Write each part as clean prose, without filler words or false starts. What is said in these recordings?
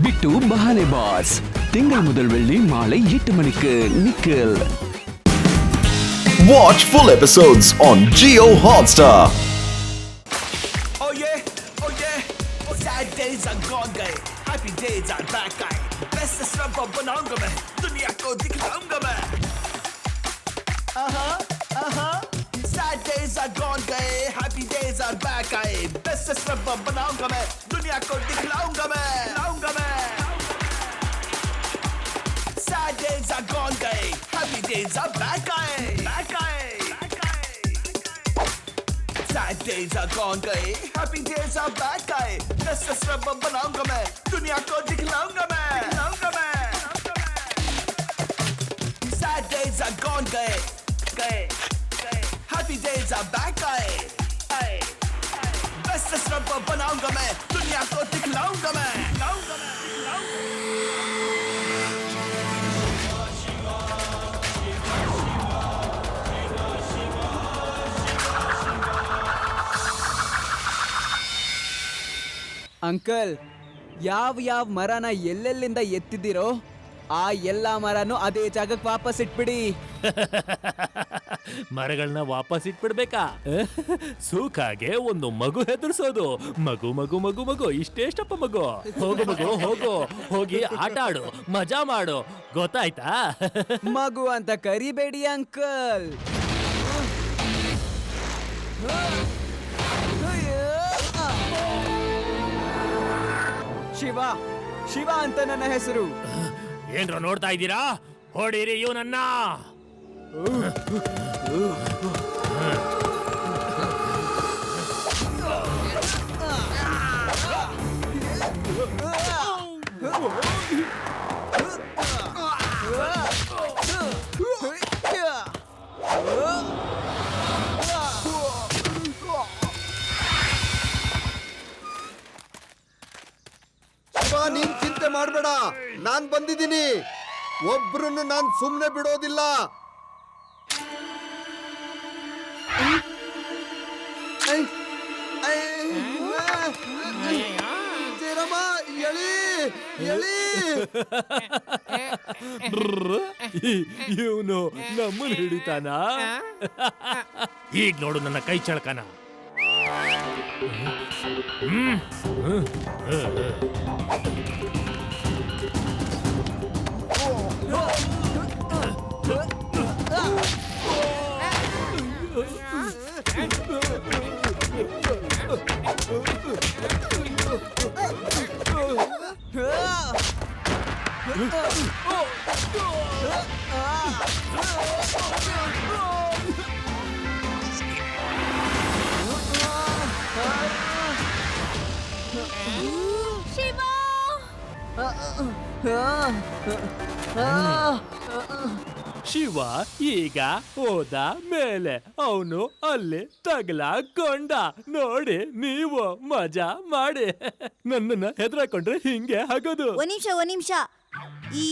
பிட்டு பஹானே pass திங்கள் முதல் வெள்ளி மாலை 8 மணிக்கு Nikhil. Watch full episodes on Jio Hotstar. Oh yeah, oh yeah. Sad days are gone गए, happy days are back आए. Best रब बनाऊंगा मैं, दुनिया को दिखलाऊंगा मैं. Sad days are gone गए, happy days are back आए. Best रब बनाऊंगा मैं, दुनिया को दिखलाऊंगा मैं. Sad days are gone गए, happy days are back आए. Sad days are gone गए, happy days are back आए. Best रब बनाऊंगा मैं, दुनिया को दिखलाऊंगा मैं. Sad days are gone गए, happy days are back आए. Best रब बनाऊंगा मैं, दुनिया को दिखलाऊंगा मैं. ಅಂಕಲ್, ಯಾವ ಮರನ ಎಲ್ಲೆಲ್ಲಿಂದ ಎತ್ತಿದಿರೋ ಆ ಎಲ್ಲಾ ಮರನು ಅದೇ ಜಾಗಕ್ಕೆ ವಾಪಸ್ ಇಟ್ಬಿಡಿ. ಮರಗಳನ್ನ ವಾಪಸ್ ಇಟ್ಬಿಡ್ಬೇಕಾ? ಸೂಕಾಗೆ ಒಂದು ಮಗು ಹೆದರ್ಸೋದು. ಮಗು ಮಗು ಮಗು ಮಗು ಇಷ್ಟೇಷ್ಟಪ್ಪ ಮಗು. ಹೋಗು ಮಗು ಹೋಗು, ಹೋಗಿ ಆಟ ಆಡು, ಮಜಾ ಮಾಡು, ಗೊತ್ತಾಯ್ತಾ? ಮಗು ಅಂತ ಕರಿಬೇಡಿ ಅಂಕಲ್. ಶಿವ ಅಂತ ನನ್ನ ಹೆಸರು. ಏನ್ರ ನೋಡ್ತಾ ಇದ್ದೀರಾ? ಹೊಡೀರಿ ಇವನನ್ನ. ನೀನ್ ಚಿಂತೆ ಮಾಡಬೇಡ, ನಾನ್ ಬಂದಿದ್ದೀನಿ. ಒಬ್ರನ್ನು ನಾನ್ ಸುಮ್ನೆ ಬಿಡೋದಿಲ್ಲ. ಇವನು ನಮ್ಮನ್ನು ಹಿಡಿತಾನ. ಈಗ ನೋಡು ನನ್ನ ಕೈ ಚಳಕನ. ಶಿವ ಈಗ ಹೋದ ಮೇಲೆ ಅವನು ಅಲ್ಲಿ ತಗಲಾಕೊಂಡ. ನೋಡಿ ನೀವು ಮಜಾ ಮಾಡಿ. ನನ್ನನ್ನ ಹೆದರಾಕೊಂಡ್ರೆ ಹಿಂಗೆ ಆಗೋದು. ಒಂದ್ ನಿಮಿಷ. ಈ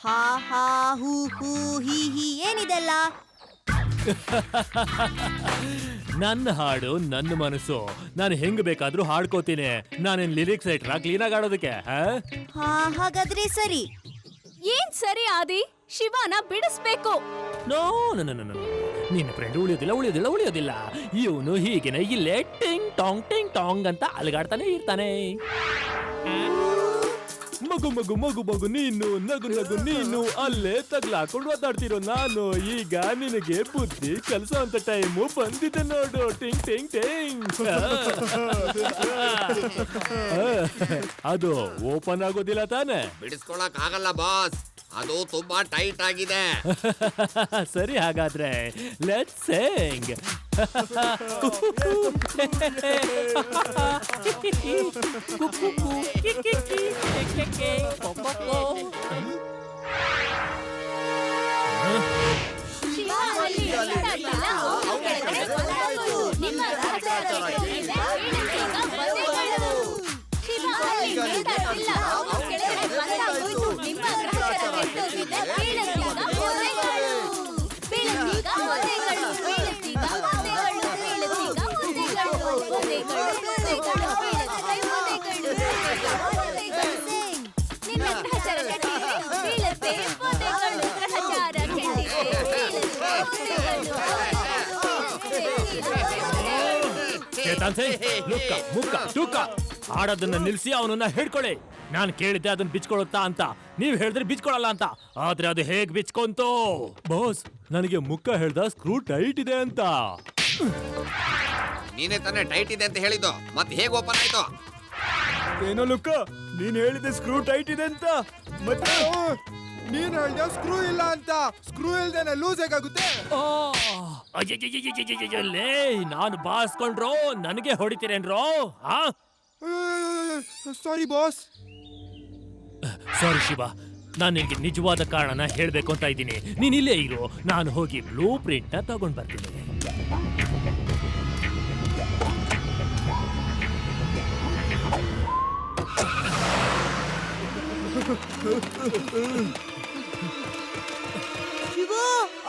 ಹಾ ಹಾ ಹೂ ಹೂ ಹಿ ಏನಿದೆಲ್ಲ? ನನ್ನ ಹಾಡು ನನ್ನ ಮನಸ್ಸು. ನಾನು ಹೆಂಗ್ ಬೇಕಾದ್ರೂ ಹಾಡ್ಕೋತೀನಿ. ನಾನೇನ್ ಲಿರಿಕ್ಸ್ ರೈಟ್ರಾ ಕ್ಲೀನಾಗಿ ಆಡೋದಕ್ಕೆ? ಹಾಗಾದ್ರೆ ಸರಿ. ಏನ್ ಸರಿ ಆದಿ? ಶಿವನ ಬಿಡಿಸ್ಬೇಕು. ನೋ ನಿನ್ನ ಫ್ರೆಂಡ್ ಉಳಿಯೋದಿಲ್ಲ. ಇವನು ಹೀಗೇನೆ ಇಲ್ಲೇ ಟಿಂಗ್ ಟಾಂಗ್ ಅಂತ ಅಲಗಾಡ್ತಾನೆ ಇರ್ತಾನೆ. ಮಗು ಮಗು ಮಗು ಮಗು ನೀನು ನಗು ನಗು ನೀನು ಅಲ್ಲೇ ತಗ್ಲಾಕೊಂಡು ಒದ್ದಾಡ್ತಿರೋ ನಾನು. ಈಗ ನಿನಗೆ ಬುದ್ಧಿ ಕಲಿಸೋ ಅಂತ ಟೈಮು ಬಂದಿದೆ ನೋಡು. ಟಿಂಗ್ ಟಿಂಗ್ ಟಿಂಗ್. ಅದು ಓಪನ್ ಆಗೋದಿಲ್ಲ ತಾನೆ? ಬಿಡಿಸ್ಕೊಳಕ್ ಆಗಲ್ಲ ಬಾಸ್, ಅದು ತುಂಬಾ ಟೈಟ್ ಆಗಿದೆ. ಸರಿ, ಹಾಗಾದ್ರೆ ಲೆಟ್ಸ್ ಸಿಂಗ್. ತಾನ್ಸೇನ್, ಲುಕ್ಕ ಮುಕ್ಕ ತೂಕ ಆಡೋದನ್ನ ನಿಲ್ಸಿ ಅವನನ್ನ ಹಿಡ್ಕೊಳ್ಳಿ. ನಾನು ಕೇಳಿದ್ದೆ ಅದನ್ನ ಬಿಚ್ಕೊಳುತ್ತಾ ಅಂತ, ನೀವ್ ಹೇಳಿದ್ರೆ ಬಿಚ್ಕೊಳಲ್ಲ ಅಂತ. ಆದ್ರೆ ಅದು ಹೇಗ್ ಬಿಚ್ಕೊಂತು? ಬಾಸ್, ನನಗೆ ಮುಕ್ಕ ಹೇಳ್ದ ಸ್ಕ್ರೂ ಟೈಟ್ ಇದೆ ಅಂತ. ನೀನೇ ತಾನೇ ಟೈಟ್ ಇದೆ ಅಂತ ಹೇಳಿದ್ದು, ಮತ್ತೆ ಹೇಗೆ ಓಪನ್ ಆಯ್ತು? ಏನೋ ಲುಕ್ಕ, ನೀನ್ ಹೇಳಿದೆ ಸ್ಕ್ರೂ ಟೈಟ್ ಇದೆ ಅಂತ, ಮತ್ತೆ ನೀನ್ ಹೇಳ್ದೆ ಸ್ಕ್ರೂ ಇಲ್ಲ ಅಂತ. ಸ್ಕ್ರೂ ಇಲ್ದೇನೆ ಲೂಸ್ ಹೇಗಾಗುತ್ತೆ? ಲೇ, ನಾನು ಬಾಸ್ಕೊಂಡ್ರೋ ನನಗೆ ಹೊಡಿತೀರೇನ್ರೋ? Sorry boss. ಸಾರಿ ಶಿವ, ನಾನು ನಿನ್ಗೆ ನಿಜವಾದ ಕಾರಣನ ಹೇಳ್ಬೇಕು ಅಂತ ಇದ್ದೀನಿ. ನೀನ್ ಇಲ್ಲೇ ಇರು, ನಾನು ಹೋಗಿ ಬ್ಲೂ ಪ್ರಿಂಟ್ ನ ತಗೊಂಡ್ ಬರ್ತೀನಿ. ಶಿವ,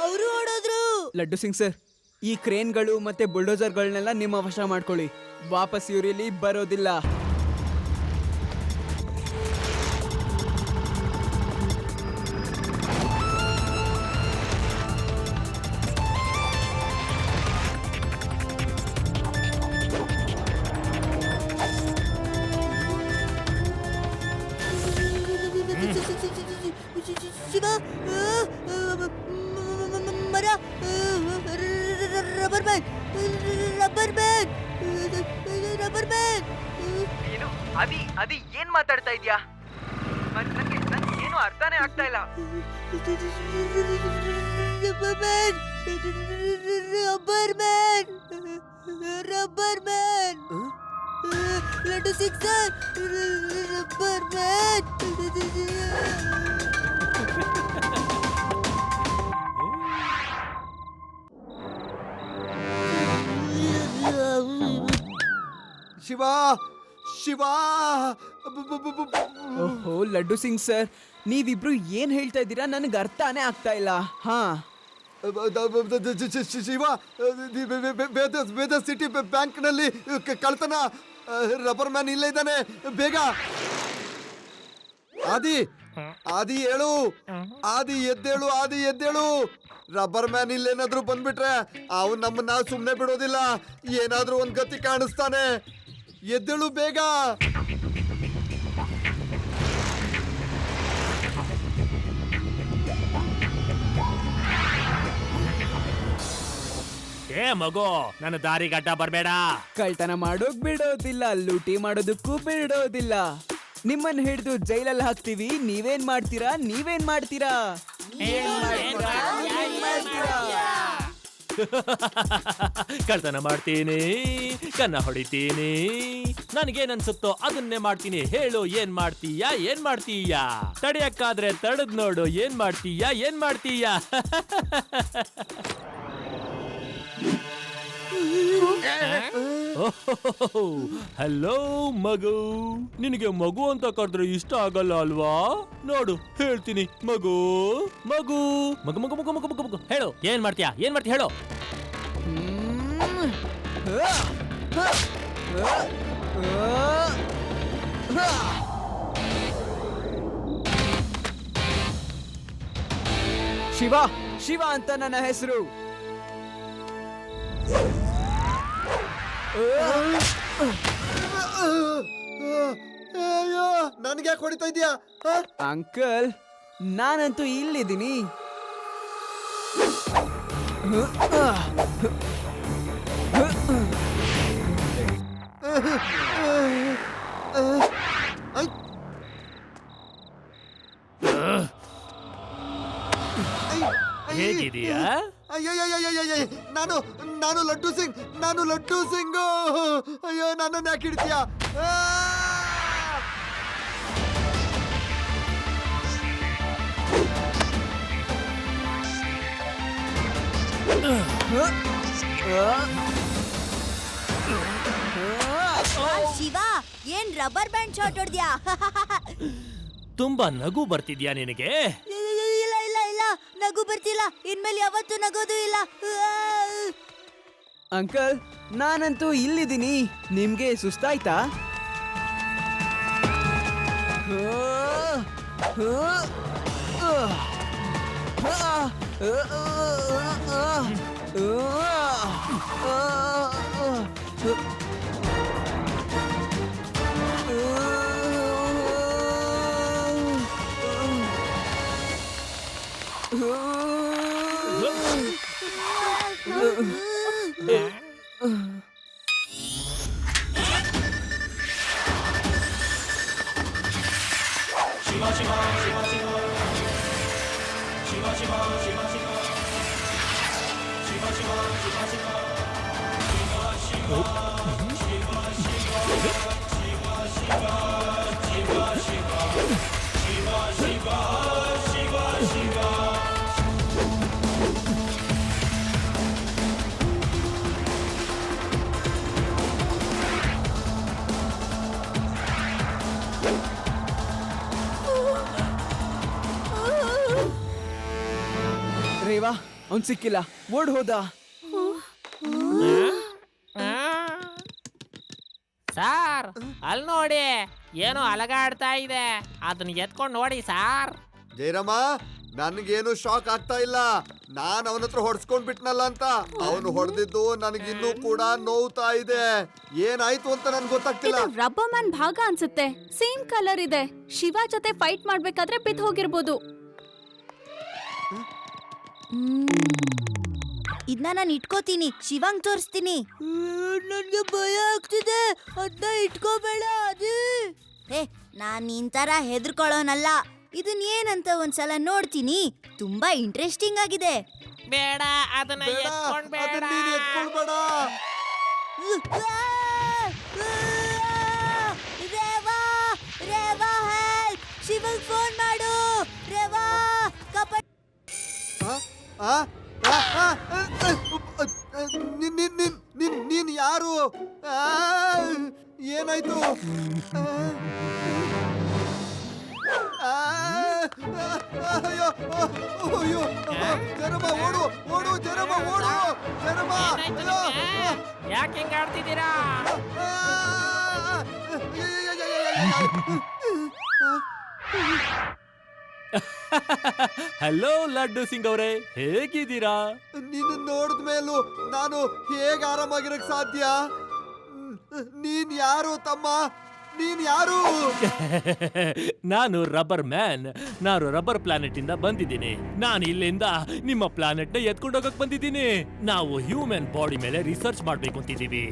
ಅವರು ಓಡೋದ್ರು. ಲಡ್ಡು ಸಿಂಗ್ ಸರ್, ಈ ಕ್ರೇನ್ಗಳು ಮತ್ತೆ ಬುಲ್ಡೋಸರ್ಗಳನ್ನೆಲ್ಲ ನಿಮ್ಮ ವಶ ಮಾಡ್ಕೊಳ್ಳಿ. ವಾಪಸ್ ಇವ್ರಿಲ್ಲಿ ಬರೋದಿಲ್ಲ. ಶಿವ, ಮರ, rubber band, rubber band, rubber band. ಏನು ಅದಿ ಏನ್ ಮಾತಾಡ್ತಾ ಇದ್ಯಾ? ನನ್ಗೆ ಏನು ಅರ್ಥನೇ ಆಗ್ತಾ ಇಲ್ಲ. Rubber band, rubber band, rubber band. Laddu Singh sir, rubber band. Shiva, Shiva. ಓಹೋ ಲಡ್ಡು ಸಿಂಗ್ ಸರ್, ನೀವಿಬ್ರು ಏನ್ ಹೇಳ್ತಾ ಇದ್ದೀರಾ ನನಗೆ ಅರ್ಥನೇ ಆಗ್ತಾ ಇಲ್ಲ. ಹಾ, ಶಿವ, ವೇದ ಸಿಟಿ ಬ್ಯಾಂಕ್ ನಲ್ಲಿ ಕಳ್ತನ. ರಬ್ಬರ್ ಮ್ಯಾನ್ ಇಲ್ಲೇ ಇದ್ದಾನೆ, ಬೇಗ. ಆದಿ ಹೇಳು, ಆದಿ ಎದ್ದೇಳು, ಆದಿ ಎದ್ದೇಳು. ರಬ್ಬರ್ ಮ್ಯಾನ್ ಇಲ್ಲೇನಾದ್ರೂ ಬಂದ್ಬಿಟ್ರೆ ಅವ್ನು ನಮ್ಮನ್ನ ಸುಮ್ಮನೆ ಬಿಡೋದಿಲ್ಲ. ಏನಾದ್ರೂ ಒಂದ್ ಗತಿ ಕಾಣಿಸ್ತಾನೆ. ಎದ್ದೇಳು ಬೇಗ. ಏ ಮಗು, ನನ್ನ ದಾರಿಗೆ ಅಡ್ಡ ಬರ್ಬೇಡ. ಕಳ್ತನ ಮಾಡೋಕ್ ಬಿಡೋದಿಲ್ಲ, ಲೂಟಿ ಮಾಡೋದಕ್ಕೂ ಬಿಡೋದಿಲ್ಲ. ನಿಮ್ಮನ್ನ ಹಿಡಿದು ಜೈಲಲ್ಲಿ ಹಾಕ್ತೀವಿ. ನೀವೇನ್ ಮಾಡ್ತೀರಾ? ನೀವೇನ್ ಮಾಡ್ತೀರಾ? ಕಳ್ತನ ಮಾಡ್ತೀನಿ, ಕನ್ನ ಹೊಡಿತೀನಿ, ನನಗೇನ್ ಅನ್ಸುತ್ತೋ ಅದನ್ನೇ ಮಾಡ್ತೀನಿ. ಹೇಳು, ಏನ್ ಮಾಡ್ತೀಯಾ? ಏನ್ ಮಾಡ್ತೀಯಾ? ತಡೆಯಕ್ಕಾದ್ರೆ ತಡೆದ್ ನೋಡು. ಏನ್ ಮಾಡ್ತೀಯಾ? ಏನ್ ಮಾಡ್ತೀಯಾ? ಹಲೋ ಮಗು, ನಿನಗೆ ಮಗು ಅಂತ ಕರೆದ್ರೆ ಇಷ್ಟ ಆಗಲ್ಲ ಅಲ್ವಾ? ನೋಡು, ಹೇಳ್ತೀನಿ. ಮಗು ಮಗು ಮಗು ಮಗು ಮಗು ಮಗು ಮಗು ಮಗು ಹೇಳು, ಏನ್ ಮಾಡ್ತೀಯಾ? ಏನ್ ಮಾಡ್ತೀಯ ಹೇಳು. ಶಿವ, ಶಿವ ಅಂತ ನನ್ನ ಹೆಸರು. ಅಯ್ಯೋ, ನನ್ಗೆ ಯಾಕೆ ಹೊಡಿತಾ ಇದೀಯಾ? ಅಂಕಲ್, ನಾನಂತೂ ಇಲ್ಲಿದ್ದೀನಿ. ಹೇಗಿದೀಯಾ? ನಾನು ಲಡ್ಡು ಸಿಂಗ್, ನಾನು ಲಡ್ಡು ಸಿಂಗ್. ಅಯ್ಯೋ, ನನ್ನನ್ನು ಯಾಕೆ ಹಿಡ್ತೀಯಾ? ಶಿವ, ಏನ್ ರಬ್ಬರ್ ಬ್ಯಾಂಡ್ ಶಾಟ್ ಹೊಡ್ದ್ಯಾ? ತುಂಬಾ ನಗು ಬರ್ತಿದ್ಯಾ ನಿನಗೆ? ಇಲ್ಲ ಇಲ್ಲ ಇಲ್ಲ, ನಗು ಬರ್ತಿಲ್ಲ. ಇನ್ಮೇಲೆ ಯಾವತ್ತೂ ನಗೋದು ಇಲ್ಲ. ಅಂಕಲ್, ನಾನಂತೂ ಇಲ್ಲಿದ್ದೀನಿ. ನಿಮ್ಗೆ ಸುಸ್ತಾಯ್ತಾ? ರೇವಾ ಅವ್ನ್ ಸಿಕ್ಕಿಲ್ಲ, ಓಡ್ ಹೋದ. ಸಾರ್ ಅಲ್ಲಿ ನೋಡಿ ಏನೋ ಅಲಗಾಡ್ತಾ ಇದೆ, ಅದನ್ನ ಎತ್ಕೊಂಡು ನೋಡಿ ಸಾರ್. ಜಯರಾಮ, ನನ್ಗೇನು ಶಾಕ್ ಆಗ್ತಾ ಇಲ್ಲ. ನಾನ್ ಅವನ ಹತ್ರ ಹೊಡ್ಸ್ಕೊಂಡ್ ಬಿಟ್ನಲ್ಲ ಅಂತ. ಅವನು ಹೊಡೆದಿದ್ದು ನನಗಿನ್ನೂ ಕೂಡ ನೋವ್ತಾ ಇದೆ. ಏನಾಯ್ತು ಅಂತ ನನ್ಗೆ ಗೊತ್ತಾಗ್ತಿಲ್ಲ. ರಬ್ಬರ್ ಮ್ಯಾನ್ ಭಾಗ ಅನ್ಸುತ್ತೆ, ಸೇಮ್ ಕಲರ್ ಇದೆ. ಶಿವ ಜೊತೆ ಫೈಟ್ ಮಾಡ್ಬೇಕಾದ್ರೆ ಬಿದ್ದು ಹೋಗಿರ್ಬೋದು. ಇದನ್ನ ನಾನು ಇಟ್ಕೋತೀನಿ, ಶಿವಂಗ್ ತೋರಿಸ್ತೀನಿ. ನನ್ಗೆ ಭಯ ಆಗ್ತಿದೆ, ಅದನ್ನ ಇಟ್ಕೋಬೇಡ. ಅದು ನಾನ್ ನಿನ್ ತರ ಹೆದರ್ಕೊಳ್ಳೋನಲ್ಲ. ಇದನ್ ಏನಂತ ಒಂದ್ಸಲ ನೋಡ್ತೀನಿ. ತುಂಬಾ ಇಂಟ್ರೆಸ್ಟಿಂಗ್ ಆಗಿದೆ. ಬೇಡ, ಅದನ್ನ ಎತ್ಕೊಂಡ್ಬೇಡ. ರೇವಾ, ರೇವಾ ಹೆಲ್ಪ್, ಶಿವಂಗ್ ಫೋನ್ ಮಾಡು. ರೇವಾ ಕಪಟ್. ನೀನ್ ಯಾರು? ಏನಾಯ್ತು? ಅಯ್ಯೋ ಅಯ್ಯೋ, ಜರಮ ಓಡು ಓಡು, ಜರಮ ಓಡು, ಜರಮ. ಯಾಕೆ ಹಿಂಗ ಆಡ್ತಿದ್ದೀರಾ? ಹಲೋ ಲಡ್ಡು ಸಿಂಗ್ ಅವರೇ, ಹೇಗಿದ್ದೀರಾ? ನಿನ್ನ ನೋಡಿದ ಮೇಲೂ ನಾನು ಹೇಗೆ ಆರಾಮಾಗಿರಕ್ ಸಾಧ್ಯ? ನೀನ್ ಯಾರು ತಮ್ಮ? ನೀನ್ ಯಾರು? ನಾನು ರಬ್ಬರ್ ಮ್ಯಾನ್. ನಾನು ರಬ್ಬರ್ ಪ್ಲಾನೆಟ್ ಇಂದ ಬಂದಿದ್ದೀನಿ. ನಾನು ಇಲ್ಲಿಂದ ನಿಮ್ಮ ಪ್ಲಾನೆಟ್ ನ ಎತ್ಕೊಂಡು ಹೋಗಕ್ ಬಂದಿದ್ದೀನಿ. ನಾವು ಹ್ಯೂಮನ್ ಬಾಡಿ ಮೇಲೆ ರಿಸರ್ಚ್ ಮಾಡ್ಬೇಕು ಅಂತಿದ್ದೀವಿ.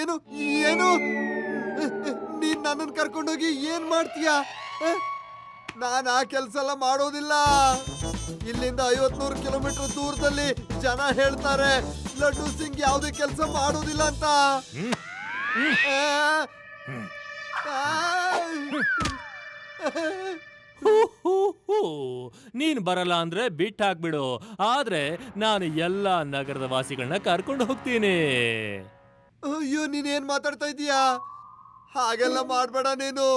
ಏನು ಏನು? ನೀನ್ ನನ್ನನ್ನು ಕರ್ಕೊಂಡೋಗಿ ಏನ್ ಮಾಡ್ತೀಯಾ? ನಾನು ಆ ಕೆಲಸ ಎಲ್ಲ ಮಾಡೋದಿಲ್ಲ. ಇಲ್ಲಿಂದ 50-100 ಕಿಲೋಮೀಟರ್ ದೂರದಲ್ಲಿ ಜನ ಹೇಳ್ತಾರೆ ಲಡ್ಡು ಸಿಂಗ್ ಯಾವುದೇ ಕೆಲಸ ಮಾಡೋದಿಲ್ಲ ಅಂತ. ನೀನ್ ಬರಲ್ಲ ಅಂದ್ರೆ ಬಿಟ್ಟು ಹಾಕ್ಬಿಡು, ಆದ್ರೆ ನಾನು ಎಲ್ಲಾ ನಗರದ ವಾಸಿಗಳನ್ನ ಕರ್ಕೊಂಡು ಹೋಗ್ತೀನಿ. ಅಯ್ಯೋ, ನೀನೇನ್ ಮಾತಾಡ್ತಾ ಇದೀಯಾ? ಹಾಗೆಲ್ಲ ಮಾಡ್ಬೇಡ ನೀನು.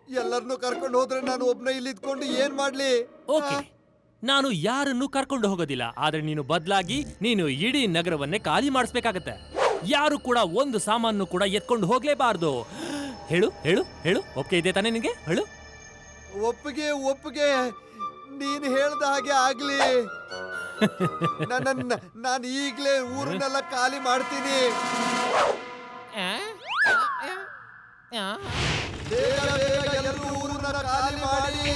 ಎಲ್ಲರನ್ನು ಕರ್ಕೊಂಡು ಹೋದ್ರೆ ನಾನು ಒಬ್ನೇ ಇಲ್ಲಿ ಇದ್ಕೊಂಡು ಏನ್ ಮಾಡ್ಲಿ? ಓಕೆ, ನಾನು ಯಾರನ್ನು ಕರ್ಕೊಂಡು ಹೋಗೋದಿಲ್ಲ, ಆದ್ರೆ ನೀನು ಬದಲಾಗಿ ನೀನು ಇಡೀ ನಗರವನ್ನೇ ಖಾಲಿ ಮಾಡಿಸ್ಬೇಕಾಗತ್ತೆ. ಯಾರು ಕೂಡ ಒಂದು ಸಾಮಾನು ಕೂಡ ಎತ್ಕೊಂಡು ಹೋಗ್ಲೇಬಾರ್ದು. ಹೇಳು ಹೇಳು ಹೇಳು, ಒಪ್ಪಿಗೆ ಇದೆ ತಾನೇ ನಿನಗೆ? ಹೇಳು. ಒಪ್ಪಿಗೆ ಒಪ್ಪಿಗೆ, ನೀನ್ ಹೇಳ್ದ ಹಾಗೆ ಆಗ್ಲಿ. ನಾನು ಈಗ್ಲೇ ಊರನ್ನೆಲ್ಲ ಖಾಲಿ ಮಾಡ್ತೀನಿ. ಬೇಗ ಬೇಗ ಎಲ್ಲರೂ ಊರನ್ನ ಖಾಲಿ ಮಾಡಿ.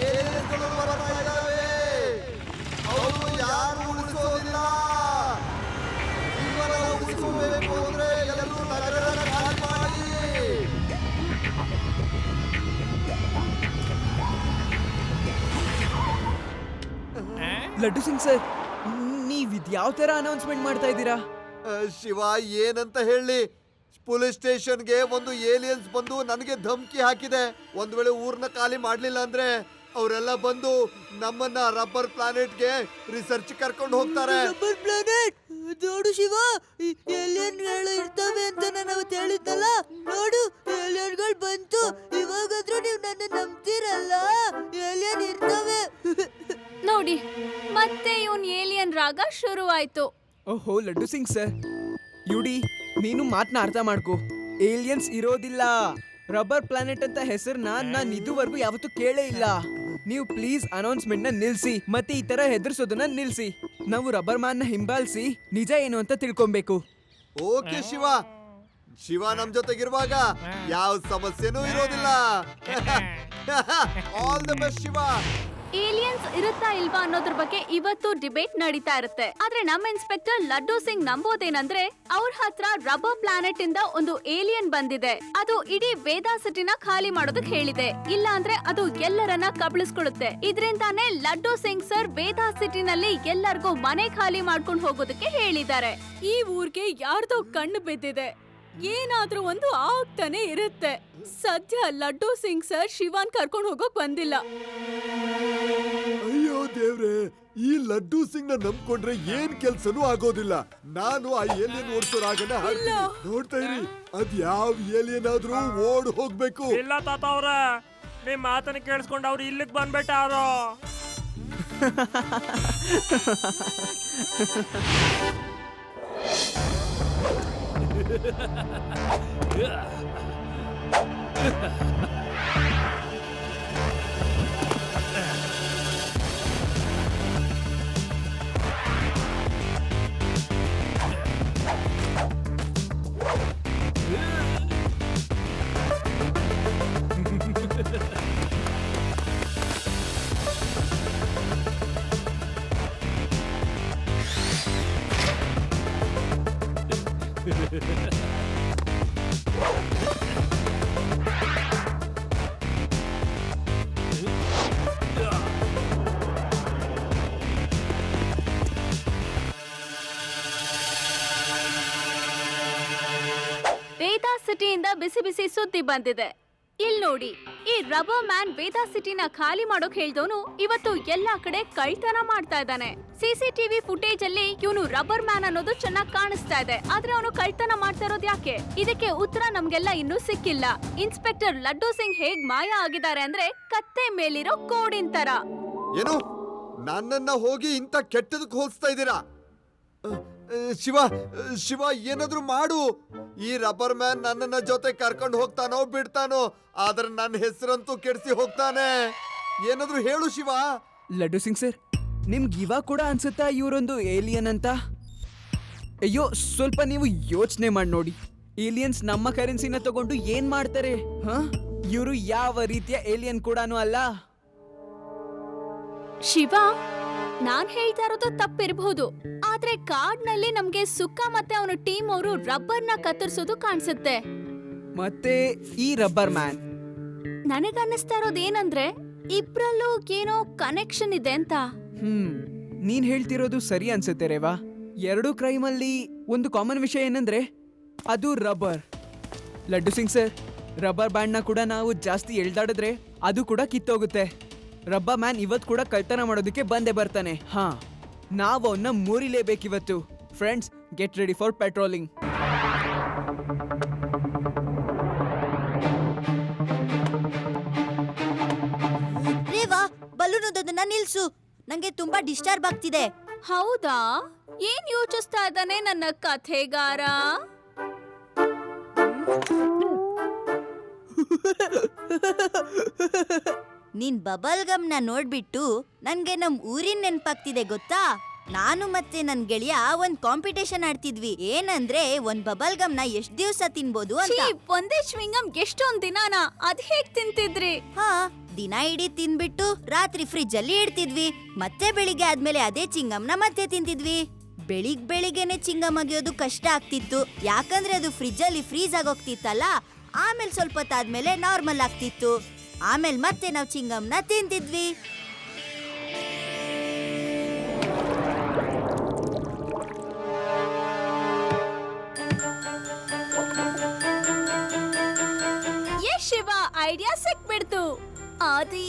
ಏನೇನುಗಳು ಬರ್ತಾ ಇದ್ದಾವೆ, ಅವರು ಯಾರು ಉಳಿಸೋದಿಲ್ಲ. ಜೀವನ ಉಳಿಸಬೇಕು ಅಂದ್ರೆ ಎಲ್ಲರೂ ನಗರನ ಖಾಲಿ ಮಾಡಿ. ಲಡ್ಡು ಸಿಂಗ್ ಸರ್, ನೀವ್ ಇದ್ಯಾವ ತರ ಅನೌನ್ಸ್ಮೆಂಟ್ ಮಾಡ್ತಾ ಇದ್ದೀರಾ? ಶಿವ, ಏನಂತ ಹೇಳಿ? ಪೊಲೀಸ್ ಸ್ಟೇಷನ್ಗೆ ಒಂದು ಏಲಿಯನ್ಸ್ ಬಂದು ನನಗೆ ಧಮಕಿ ಹಾಕಿದೆ. ಒಂದ್ ವೇಳೆ ಊರ್ನ ಖಾಲಿ ಮಾಡ್ಲಿಲ್ಲ ಅಂದ್ರೆ ಅವರೆಲ್ಲ ಬಂದು ನಮ್ಮನ್ನ ರಬ್ಬರ್ ಪ್ಲಾನೆಟ್ಗೆ ರಿಸರ್ಚ್ ಕರ್ಕೊಂಡು ಹೋಗ್ತಾರೆ. ರಬ್ಬರ್ ಪ್ಲಾನೆಟ್ ನೋಡು ಶಿವ, ಏಲಿಯನ್ಗಳು ಇರ್ತವೆ ಅಂತ ನಾನು ಅವತ್ತು ಹೇಳಿದ್ದಲ್ಲ. ನೋಡು, ಏಲಿಯನ್ಗಳು ಬಂತು. ಇವಾಗಾದ್ರೂ ನೀವು ನನ್ನ ನಂಬ್ತಿರಲ್ಲ? ಏಲಿಯನ್ ಇರ್ತವೆ. ನೋಡಿ, ಮತ್ತೆ ಇವನ್ ಏಲಿಯನ್ ರಾಗ ಶುರು ಆಯ್ತು. ಓಹೋ ಲಡ್ಡು ಸಿಂಗ್ ಸರ್, ಯುಡಿ ನೀನು ಮಾತನ್ನ ಅರ್ಥ ಮಾಡ್ಕೋ. ಏಲಿಯನ್ಸ್ ಇರೋದಿಲ್ಲ. ರಬ್ಬರ್ ಪ್ಲಾನೆಟ್ ಅಂತ ಹೆಸರನ್ನ ನಾನು ಇದುವರೆಗೂ ಯಾವತ್ತೂ ಕೇಳೇ ಇಲ್ಲ. ನೀವು ಪ್ಲೀಸ್ ಅನೌನ್ಸ್ಮೆಂಟ್ ನ ನಿಲ್ಸಿ, ಮತ್ತೆ ಈ ತರ ಹೆದರ್ಸೋದನ್ನ ನಿಲ್ಸಿ. ನಾವು ರಬ್ಬರ್ ಮ್ಯಾನ್ ನ ಹಿಂಬಾಲಿಸಿ ನಿಜ ಏನು ಅಂತ ತಿಳ್ಕೊಬೇಕು. ಓಕೆ ಶಿವ, ಶಿವ ನಮ್ ಜೊತೆಗಿರುವಾಗ ಯಾವ ಸಮಸ್ಯೆನೂ ಇರೋದಿಲ್ಲ. All the best Shiva. Aliens ಇರುತ್ತಾ ಇಲ್ವಾ ಅನ್ನೋದ್ರ ಬಗ್ಗೆ ಇವತ್ತು ಡಿಬೇಟ್ ನಡೀತಾ ಇರುತ್ತೆ. ಆದ್ರೆ ನಮ್ಮ ಇನ್ಸ್ಪೆಕ್ಟರ್ ಲಡ್ಡು ಸಿಂಗ್ ನಂಬೋದೇನಂದ್ರೆ ಅವ್ರ ಹತ್ರ ರಬ್ಬರ್ ಪ್ಲಾನೆಟ್ ಇಂದ ಒಂದು ಏಲಿಯನ್ ಬಂದಿದೆ. ಅದು ಇಡೀ ವೇದಾ ಸಿಟಿನ ಖಾಲಿ ಮಾಡೋದಕ್ಕೆ ಹೇಳಿದೆ. ಇಲ್ಲ ಅಂದ್ರೆ ಅದು ಎಲ್ಲರನ್ನ ಕಬಳಿಸ್ಕೊಳ್ಳುತ್ತೆ. ಇದ್ರಿಂದಾನೇ ಲಡ್ಡು ಸಿಂಗ್ ಸರ್ ವೇದಾ ಸಿಟಿನಲ್ಲಿ ಎಲ್ಲರಿಗೂ ಮನೆ ಖಾಲಿ ಮಾಡ್ಕೊಂಡು ಹೋಗೋದಕ್ಕೆ ಹೇಳಿದ್ದಾರೆ. ಈ ಊರ್ಗೆ ಯಾರ್ದೋ ಕಣ್ಣು ಬಿದ್ದಿದೆ, ಏನಾದ್ರೂ ಒಂದು ಆಗ್ತಾನೆ ಇರುತ್ತೆ. ಸದ್ಯ ಲಡ್ಡು ಸಿಂಗ್ ಸರ್ ಶಿವಾನ್ ಕರ್ಕೊಂಡು ಹೋಗೋಕ್ ಬಂದಿಲ್ಲ. ಅಯ್ಯೋ ದೇವ್ರೆ, ಈ ಲಡ್ಡು ಸಿಂಗ್ ನ ನಂಬ್ಕೊಂಡ್ರೆ ಏನ್ ಕೆಲ್ಸನೂ ಆಗೋದಿಲ್ಲ. ನಾನು ಆ ಏಲಿಯನ್ ಓಡಿಸೋರಾಗನ ನೋಡ್ತಾ ಇರಿ, ಅದ್ ಯಾವ ಏಲಿಯನ್ ಆದ್ರೂ ಓಡ್ ಹೋಗ್ಬೇಕು. ಇಲ್ಲ ತಾತ ಅವ್ರ, ನಿಮ್ ಮಾತನ್ನ ಕೇಳಿಸ್ಕೊಂಡು ಅವ್ರು ಇಲ್ಲಿಗೆ ಬಂದ್ಬಿಟ್ಟ ಅವರು. ವೇದಾ ಸಿಟಿಯಿಂದ ಬಿಸಿ ಬಿಸಿ ಸುದ್ದಿ ಬಂದಿದೆ. ಇಲ್ ನೋಡಿ, ಈ ರಬ್ಬರ್ ಮ್ಯಾನ್ ವೇದಾ ಸಿಟಿನ ಖಾಲಿ ಮಾಡೋಕ್ ಹೇಳ್ದವನು ಇವತ್ತು ಎಲ್ಲಾ ಕಡೆ ಕಳ್ತನ ಮಾಡ್ತಾ ಇದ್ದಾನೆ. ಸಿಸಿಟಿವಿ ಫುಟೇಜ್ ಅಲ್ಲಿ ಇವನು ರಬ್ಬರ್ ಮ್ಯಾನ್ ಅನ್ನೋದು ಚೆನ್ನಾಗಿ ಕಾಣಿಸ್ತಾ ಇದೆ. ಆದ್ರೆ ಅವನು ಕಳ್ತನ ಮಾಡ್ತಾ ಇರೋದು ಯಾಕೆ? ಇದಕ್ಕೆ ಉತ್ತರ ನಮ್ಗೆಲ್ಲ ಇನ್ನೂ ಸಿಕ್ಕಿಲ್ಲ. ಇನ್ಸ್ಪೆಕ್ಟರ್ ಲಡ್ಡು ಸಿಂಗ್ ಹೇಗ್ ಮಾಯ ಆಗಿದ್ದಾರೆ ಅಂದ್ರೆ ಕತ್ತೆ ಮೇಲಿರೋ ಕೋಡಿನ ತರ. ಏನು ನನ್ನನ್ನ ಹೋಗಿ ಇಂತ ಕೆಟ್ಟದಕ್ಕೆ ಹೋಲಿಸ್ತಾ ಇದ್ದೀರಾ? ಶಿವ ಶಿವ, ಏನಾದ್ರೂ ಮಾಡು. ಈ ರಬ್ಬರ್ ಮ್ಯಾನ್ ನನ್ನನ್ನ ಜೊತೆ ಕರ್ಕೊಂಡು ಹೋಗ್ತಾನೋ ಬಿಡ್ತಾನೋ, ಆದ್ರೆ ನನ್ನ ಹೆಸರಂತೂ ಕೆಡಿಸಿ ಹೋಗ್ತಾನೆ. ಏನಾದ್ರೂ ಹೇಳು ಶಿವ. ಲಡ್ಡು ಸಿಂಗ್ ಸರ್, ನಿಮ್ಗೆ ಇವಾಗ ಕೂಡ ಅನ್ಸುತ್ತಾ ಇವರೊಂದು ಏಲಿಯನ್ ಅಂತ? ಅಯ್ಯೋ, ಸ್ವಲ್ಪ ನೀವು ಯೋಚನೆ ಮಾಡಿ ನೋಡಿ. ಏಲಿಯನ್ಸ್ ನಮ್ಮ ಕರೆನ್ಸಿನ ತಗೊಂಡು ಏನ್ ಮಾಡ್ತಾರೆ? ಇವರು ಯಾವ ರೀತಿಯ ಏಲಿಯನ್ ಕೂಡಾನು ಅಲ್ಲ. ಶಿವ, ನಾನ್ ಹೇಳ್ತಾ ಇರೋದು ತಪ್ಪಿರಬಹುದು, ಆದ್ರೆ ಕಾಡ್ನಲ್ಲಿ ನಮ್ಗೆ ಸುಕ್ಕ ಮತ್ತೆ ಅವನ ಟೀಮ್ ಅವರು ರಬ್ಬರ್ ನ ಕತ್ತರಿಸೋದು ಕಾಣಿಸುತ್ತೆ. ಮತ್ತೆ ಈ ರಬ್ಬರ್ ಮ್ಯಾನ್, ನನಗನ್ನಿಸ್ತಾ ಇರೋದೇನಂದ್ರೆ ಇಬ್ರಲ್ಲೂ ಏನೋ ಕನೆಕ್ಷನ್ ಇದೆ ಅಂತ. ನೀನ್ ಹೇಳ್ತಿರೋದು ಸರಿ ಅನ್ಸುತ್ತೆ ರೇವಾ. ಎರಡು ಕ್ರೈಮ್ ಅಲ್ಲಿ ಒಂದು ಕಾಮನ್ ವಿಷಯ ಏನಂದ್ರೆ ಅದು rubber. Laddu Singh sir, rubber band ನ ಕೂಡ ನಾವು ಜಾಸ್ತಿ ಎಳ್ದಾಡಿದ್ರೆ ಅದು ಕೂಡ ಕಿತ್ತೋಗುತ್ತೆ. ರಬ್ಬರ್ ಮ್ಯಾನ್ ಇವತ್ತು ಕೂಡ ಕಳ್ತನ ಮಾಡೋದಕ್ಕೆ ಬಂದೇ ಬರ್ತಾನೆ. ನಾವು ಅವನ್ನ ಮುರಿಲೇಬೇಕಿವತ್ತು. Friends, get ready for patrolling. Reva, ಬಲೂನೋದನ್ನ ನಿಲ್ಸು, ನಂಗೆ ತುಂಬಾ ಡಿಸ್ಟರ್ಬ್ ಆಗ್ತಿದೆ. ಹೌದಾ? ಏನ್ ಯೋಚಿಸ್ತಾ ಇದ್ದಾನೆ ನನ್ನ ಕಥೆಗಾರ? ನೀನ್ ಬಬಲ್ ಗಮ್ ನ ನೋಡ್ಬಿಟ್ಟು ನನ್ಗೆ ನಮ್ ಊರಿನ ನೆನ್ಪಾಗ್ತಿದೆ ಗೊತ್ತಾ. ನಾನು ಮತ್ತೆ ನನ್ ಗೆಳೆಯ ಒಂದ್ ಕಾಂಪಿಟೇಷನ್ ಆಡ್ತಿದ್ವಿ. ಏನಂದ್ರೆ ಒಂದ್ ಬಬಲ್ ಗಮ್ ನ ಎಷ್ಟ್ ದಿವ್ಸ ತಿನ್ಬೋದು ಅಂತ. ಒಂದೇ ಚ್ವಿಂಗಮ್ ಎಷ್ಟೊಂದ್ ದಿನಾನ ಅದ್ ಹೇಗ್ ತಿಂತಿದ್ರಿ? ದಿನ ಇಡೀ ತಿನ್ಬಿಟ್ಟು ರಾತ್ರಿ ಫ್ರಿಜ್ ಅಲ್ಲಿ ಇಡ್ತಿದ್ವಿ. ಮತ್ತೆ ಬೆಳಿಗ್ಗೆ ಆದ್ಮೇಲೆ ಅದೇ ಚಿಂಗಮ್ನ ಮತ್ತೆ ತಿಂತಿದ್ವಿ. ಬೆಳಿಗ್ಗೆನೆ ಚಿಂಗಮ್ ಅಗಿಯೋದು ಕಷ್ಟ ಆಗ್ತಿತ್ತು, ಯಾಕಂದ್ರೆ ಅದು ಫ್ರಿಜ್ ಅಲ್ಲಿ ಫ್ರೀಸ್ ಆಗೋಗ್ತಿತ್ತಲ್ಲ. ಆಮೇಲೆ ಸ್ವಲ್ಪ ಹೊತ್ತಾದ್ಮೇಲೆ ನಾರ್ಮಲ್ ಆಗ್ತಿತ್ತು. ಆಮೇಲೆ ಮತ್ತೆ ನಾವು ಚಿಂಗಮ್ನ ತಿಂತಿದ್ವಿ. ಶಿವ, ಐಡಿಯಾ ಸಿಕ್ಬಿಡ್ತು. Adi,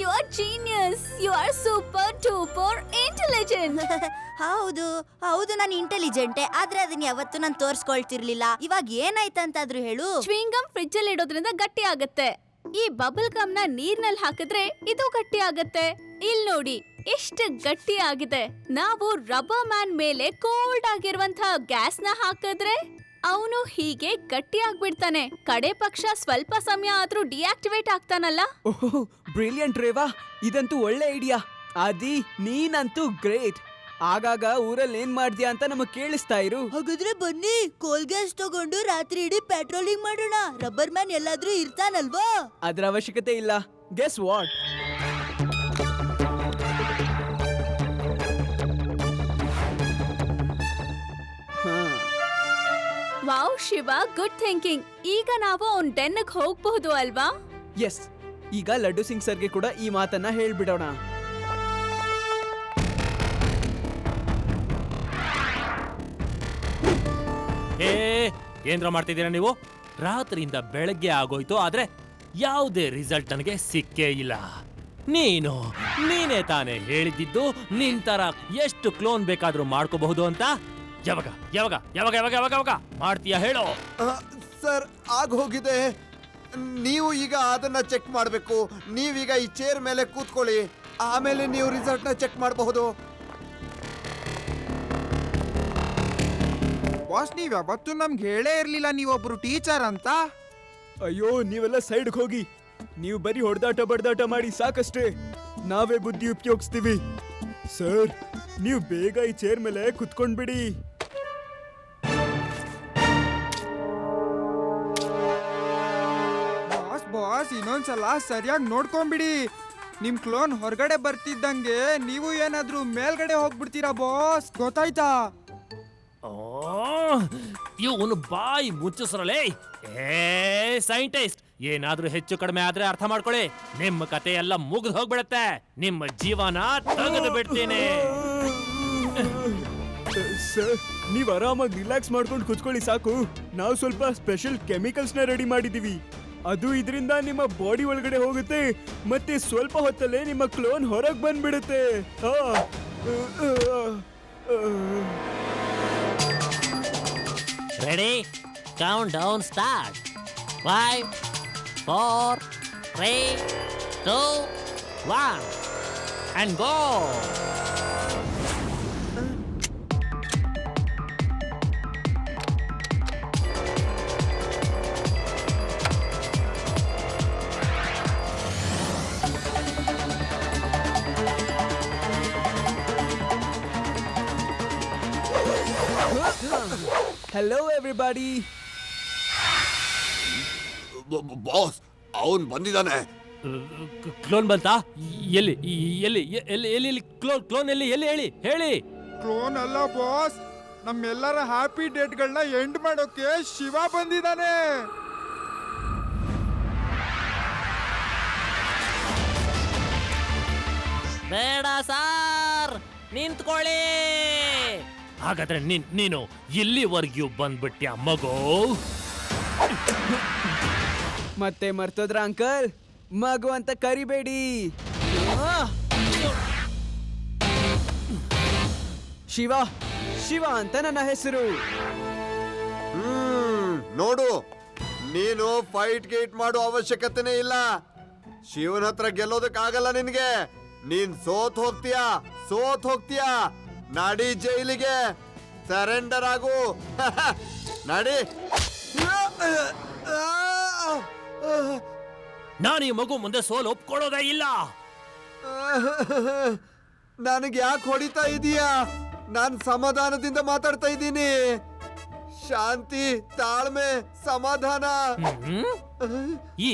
you are genius. You are super duper intelligent. ಹೌದು ಹೌದು, ನಾನು ಇಂಟೆಲಿಜೆಂಟೆ, ಆದ್ರೆ ಅದನ್ನ ಯಾವತ್ತೂ ನಾನು ತೋರ್ಸ್ಕೊಳ್ತಿರ್ಲಿಲ್ಲ. ಇವಾಗ ಏನಾಯ್ತಂತಾದ್ರೂ ಹೇಳು. ಚ್ವಿಂಗಮ್ ಫ್ರಿಜ್ ಅಲ್ಲಿ ಇಡೋದ್ರಿಂದ ಗಟ್ಟಿ ಆಗತ್ತೆ. ಈ ಬಬಲ್ ಗಮ್ ನ ನೀರ್ನಲ್ಲಿ ಹಾಕಿದ್ರೆ ಇದು ಗಟ್ಟಿ ಆಗತ್ತೆ. ಇಲ್ ನೋಡಿ ಎಷ್ಟು ಗಟ್ಟಿ ಆಗಿದೆ. ನಾವು ರಬ್ಬರ್ ಮ್ಯಾನ್ ಮೇಲೆ ಕೋಲ್ಡ್ ಆಗಿರುವಂತಹ ಗ್ಯಾಸ್ ನ ಹಾಕಿದ್ರೆ ಅವನು ಹೀಗೆ ಗಟ್ಟಿ ಆಗ್ಬಿಡ್ತಾನೆ. ಕಡೆ ಪಕ್ಷ ಸ್ವಲ್ಪ ಸಮಯ ಆದ್ರೂ ಡಿಆಕ್ಟಿವೇಟ್ ಆಗ್ತಾನಲ್ಲ. ಓಹ್, ಬ್ರಿಲಿಯಂಟ್ ರೇವಾ, ಇದಂತೂ ಒಳ್ಳೆ ಐಡಿಯಾ. ಆದಿ, ನೀನಂತೂ ಗ್ರೇಟ್. ಆಗಾಗ ಊರಲ್ಲಿ ಏನ್ ಮಾಡ್ದ್ಯಾ ಅಂತ ನಮಗ್ ಕೇಳಿಸ್ತಾ ಇರು. ಹಾಗಾದ್ರೆ ಬನ್ನಿ, ಕೋಲ್ ಗ್ಯಾಸ್ ತಗೊಂಡು ರಾತ್ರಿ ಇಡೀ ಪೆಟ್ರೋಲಿಂಗ್ ಮಾಡೋಣ. ರಬ್ಬರ್ ಮ್ಯಾನ್ ಎಲ್ಲಾದ್ರೂ ಇರ್ತಾನಲ್ವಾ? ಅದ್ರ ಅವಶ್ಯಕತೆ ಇಲ್ಲ. Guess what? Wow Shiva, good thinking. ಈಗ ನಾವು ಅವ್ನ್ ಡೆನ್ಗೆ ಹೋಗ್ಬಹುದು ಅಲ್ವಾ? ಎಸ್, ಈಗ ಲಡ್ಡು ಸಿಂಗ್ ಸರ್ಗೆ ಕೂಡ ಈ ಮಾತನ್ನ ಹೇಳ್ಬಿಡೋಣ. ಏನ್ರ ಮಾಡ್ತಿದ್ದೀರಾ ನೀವು? ರಾತ್ರಿಯಿಂದ ಬೆಳಗ್ಗೆ ಆಗೋಯ್ತು, ಆದ್ರೆ ಯಾವುದೇ ರಿಸಲ್ಟ್ ನನಗೆ ಸಿಕ್ಕೇ ಇಲ್ಲ. ನೀನೇ ತಾನೇ ಹೇಳಿದ್ದು ನಿನ್ ತರ ಎಷ್ಟು ಕ್ಲೋನ್ ಬೇಕಾದ್ರೂ ಮಾಡ್ಕೋಬಹುದು ಅಂತ. ಯಾವಾಗ ಯಾವಾಗ ಯಾವಾಗ ಯಾವಾಗ ಯಾವಾಗ ಯಾವಾಗ ಮಾಡ್ತೀಯಾ ಹೇಳೋ? ಸರ್, ಆಗ ಹೋಗಿದೆ. ನೀವು ಈಗ ಅದನ್ನ ಚೆಕ್ ಮಾಡಬೇಕು. ನೀವೀಗ ಈ ಚೇರ್ ಮೇಲೆ ಕೂತ್ಕೊಳ್ಳಿ, ಆಮೇಲೆ ನೀವು ರಿಸಲ್ಟ್ ನ ಚೆಕ್ ಮಾಡಬಹುದು. ಬಾಸ್, ನೀವ್ ಯಾವತ್ತೂ ನಮ್ಗೆ ಹೇಳೇ ಇರ್ಲಿಲ್ಲ ನೀವೊಬ್ರು ಟೀಚರ್ ಅಂತ. ಅಯ್ಯೋ, ನೀವೆಲ್ಲ ಸೈಡ್ಗೆ ಹೋಗಿ. ನೀವು ಬರೀ ಹೊಡೆದಾಟ ಬಡ್ದಾಟ ಮಾಡಿ ಸಾಕಷ್ಟೇ. ನಾವೇ ಬುದ್ಧಿ ಉಪಯೋಗಿಸ್ತೀವಿ. ಸರ್, ನೀವು ಬೇಗ ಈ ಚೇರ್ ಮೇಲೆ ಕುತ್ಕೊಂಡ್ಬಿಡಿ. ಬಾಸ್, ಇನ್ನೊಂದ್ಸಲ ಸರಿಯಾಗಿ ನೋಡ್ಕೊಂಬಿಡಿ. ನಿಮ್ ಕ್ಲೋನ್ ಹೊರಗಡೆ ಬರ್ತಿದ್ದಂಗೆ ನೀವು ಏನಾದ್ರೂ ಮೇಲ್ಗಡೆ ಹೋಗ್ಬಿಡ್ತೀರಾ ಬಾಸ್, ಗೊತ್ತಾಯ್ತಾ? ಇವನು ಬಾಯಿ ಮುಚ್ಚಿಸ್ರಲೇ. ಸೈಂಟಿಸ್ಟ್, ಏನಾದ್ರೂ ಹೆಚ್ಚು ಕಡಿಮೆ ಆದ್ರೆ ಅರ್ಥ ಮಾಡ್ಕೊಳ್ಳಿ, ನಿಮ್ಮ ಕತೆ ಎಲ್ಲ ಮುಗಿದು ಹೋಗ್ಬಿಡತ್ತೆ. ನಿಮ್ಮ ಜೀವನ ತೆಗೆದು ಬಿಡ್ತೀನಿ. ಸರ್, ನೀವು ಆರಾಮಾಗಿ ರಿಲ್ಯಾಕ್ಸ್ ಮಾಡ್ಕೊಂಡು ಕುತ್ಕೊಳ್ಳಿ ಸಾಕು. ನಾವು ಸ್ವಲ್ಪ ಸ್ಪೆಷಲ್ ಕೆಮಿಕಲ್ಸ್ ನ ರೆಡಿ ಮಾಡಿದೀವಿ. ಅದು ಇದರಿಂದ ನಿಮ್ಮ ಬಾಡಿ ಒಳಗಡೆ ಹೋಗುತ್ತೆ, ಮತ್ತೆ ಸ್ವಲ್ಪ ಹೊತ್ತಲ್ಲೇ ನಿಮ್ಮ ಕ್ಲೋನ್ ಹೊರಗೆ ಬಂದ್ಬಿಡುತ್ತೆ. Ready? Count down start. 5, 4, 3, 2, 1 and go. Hello everybody. Boss, ಅವನ್ ಬಂದಿದ್ದಾನೆ. ಕ್ಲೋನ್ ಬಂತಾ? ಎಲ್ಲಿ ಎಲ್ಲಿ ಎಲ್ಲಿ ಎಲ್ಲಿ ಕ್ಲೋನ್ ಎಲ್ಲಿ ಎಲ್ಲಿ ಹೇಳಿ ಹೇಳಿ. ಕ್ಲೋನ್ ಅಲ್ಲ ಬಾಸ್, ನಮ್ಮೆಲ್ಲರ ಹ್ಯಾಪಿ ಡೇಟ್ಗಳನ್ನ ಎಂಡ್ ಮಾಡೋಕೆ ಶಿವ ಬಂದಿದ್ದಾನೆ. ಬೇಡ ಸಾರ್, ನಿಂತ್ಕೊಳ್ಳಿ. ಹಾಗಾದ್ರೆ ನೀನು ಇಲ್ಲಿವರೆಗೂ ಬಂದ್ಬಿಟ್ಯಾ ಮಗು? ಮತ್ತೆ ಮರ್ತೋದ್ರ ಅಂಕಲ್? ಮಗು ಅಂತ ಕರಿಬೇಡಿ. ಶಿವ, ಶಿವ ಅಂತ ನನ್ನ ಹೆಸರು. ನೋಡು, ನೀನು ಫೈಟ್ ಗೇಟ್ ಮಾಡೋ ಅವಶ್ಯಕತೆನೇ ಇಲ್ಲ. ಶಿವನ ಹತ್ರ ಗೆಲ್ಲೋದಕ್ಕಾಗಲ್ಲ ನಿನ್ಗೆ. ನೀನ್ ಸೋತ್ ಹೋಗ್ತೀಯಾ. ನಡಿ ಜೈಲಿಗೆ, ಸರೆಂಡರ್ ಆಗು. ನಡಿ. ನಾನು ಈ ಮಗು ಮುಂದೆ ಸೋಲು ಒಪ್ಕೊಳ್ಳೋದೇ ಇಲ್ಲ. ನನಗೆ ಯಾಕೆ ಹೊಡಿತಾ ಇದೀಯಾ? ನಾನು ಸಮಾಧಾನದಿಂದ ಮಾತಾಡ್ತಾ ಇದ್ದೀನಿ. ಶಾಂತಿ, ತಾಳ್ಮೆ, ಸಮಾಧಾನ. ಈ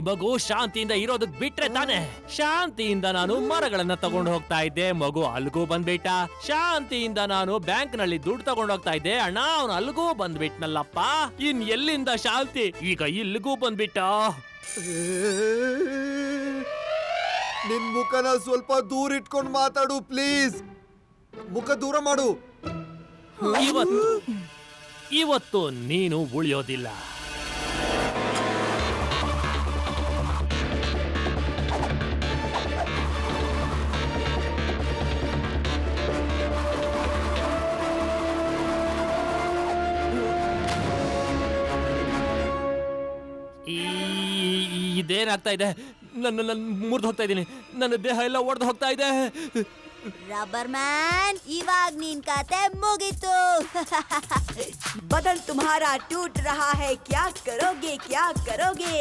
ಮಗು ಶಾಂತಿಯಿಂದ ಇರೋದಕ್ ಬಿಟ್ರೆ ತಾನೆ. ಶಾಂತಿಯಿಂದ ನಾನು ಮರಗಳನ್ನ ತಗೊಂಡು ಹೋಗ್ತಾ ಇದ್ದೆ, ಮಗು ಅಲ್ಗೂ ಬಂದ್ಬಿಟ್ಟ. ಶಾಂತಿಯಿಂದ ನಾನು ಬ್ಯಾಂಕ್ ನಲ್ಲಿ ದುಡ್ಡು ತಗೊಂಡು ಹೋಗ್ತಾ ಇದ್ದೆ, ಅಣ್ಣ ಅವನು ಅಲ್ಗೂ ಬಂದ್ಬಿಟ್ನಲ್ಲಪ್ಪ. ಇನ್ ಎಲ್ಲಿಂದ ಶಾಂತಿ? ಈಗ ಇಲ್ಲಿಗೂ ಬಂದ್ಬಿಟ್ಟ. ನಿನ್ ಮುಖನ ಸ್ವಲ್ಪ ದೂರ ಇಟ್ಕೊಂಡು ಮಾತಾಡು ಪ್ಲೀಸ್. ಮುಖ ದೂರ ಮಾಡು. ಇವತ್ತು ನೀನು ಉಳಿಯೋದಿಲ್ಲ. ಇದೇನಾಗ್ತಾ ಇದೆ? ನನ್ನ ಮುರಿದು ಹೋಗ್ತಾ ಇದ್ದೀನಿ. ನನ್ನ ದೇಹ ಎಲ್ಲ ಒಡೆದು ಹೋಗ್ತಾ ಇದೆ. ರಬ್ಬರ್ ಮ್ಯಾನ್, ಇವಾಗ ನಿನ್ ಕತೆ ಮುಗೀತು. बदन तुम्हारा टूट रहा है, क्या करोगे क्या करोगे?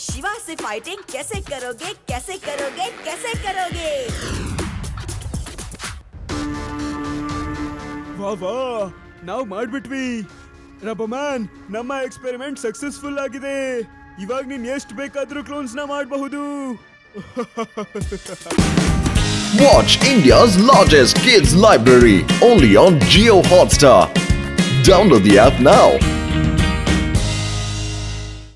शिवा से फाइटिंग कैसे करोगे कैसे करोगे कैसे करोगे? ವಾ ವಾ, ನಾವು ಮಾಡ್ಬಿಟ್ವಿ. ರಬ್ಬರ್ ಮ್ಯಾನ್, ನಮ್ಮ ಎಕ್ಸ್ಪೆರಿಮೆಂಟ್ ಸಕ್ಸಸ್ಫುಲ್ ಆಗಿದೆ. ಇವಾಗ ನೀನ್ ಎಷ್ಟು ಬೇಕಾದ್ರೂ ಕ್ಲೋನ್ಸ್ ನ ಮಾಡಬಹುದು. Watch India's largest kids library only on Jio Hotstar. Download the app now.